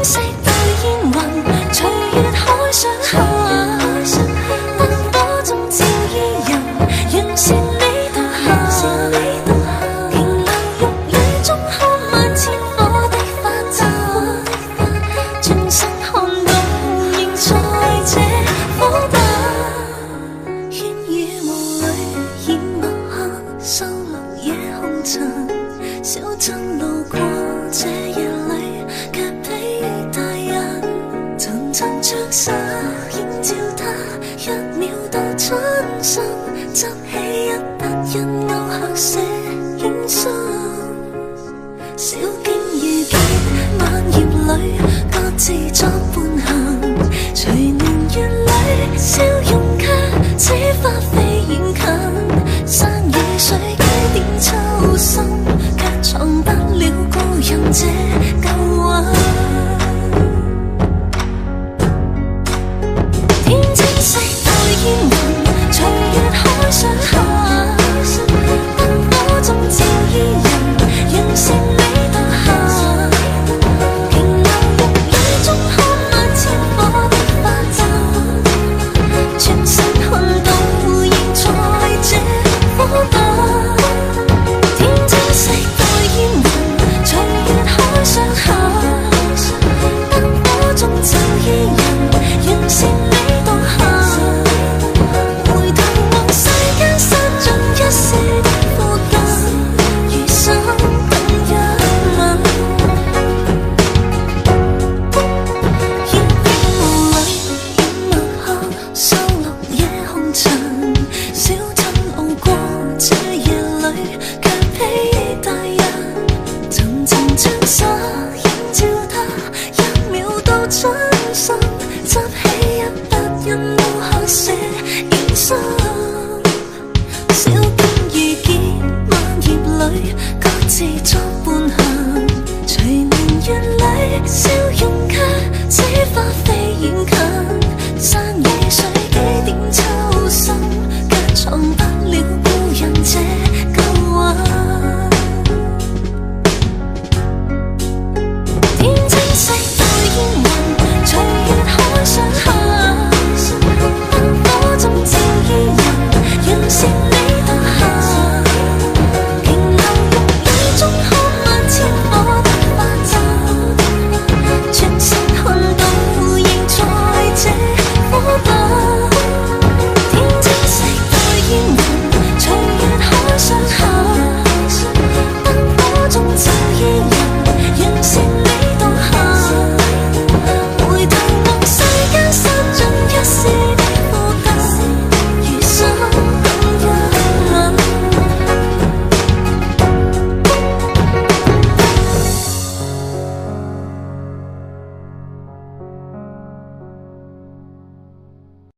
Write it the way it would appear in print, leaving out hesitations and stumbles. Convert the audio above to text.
色對煙雲，隨月海上下，燈火中照依人，讓善美獨行。停留玉宇中看萬千火的花綻，轉身看到仍在這火把。煙雨霧裏掩墨客，收錄夜紅塵。小鎮路過這夜裏，卻比大人層層着紗，映照他一秒到春心，執起一筆印勾刻寫影心。小徑遇見晚葉裏，各自作伴行。隨年月裏，笑容卻似花飛遠近。山與水幾點秋深，卻藏不了高人這舊韻。天青色對煙雲，隨月海上下，燈火中照依人，讓善美獨行。停留玉宇中看萬千火的花綻，轉身看到仍在這火把。天青色對煙雲，隨月海上下，燈火中照依人，讓善美獨行。回頭望世間散盡一絲的苦根，餘生等一吻。煙雨霧裏掩墨客，收錄夜紅塵。小鎮路過這夜裏，卻比大人層層着紗。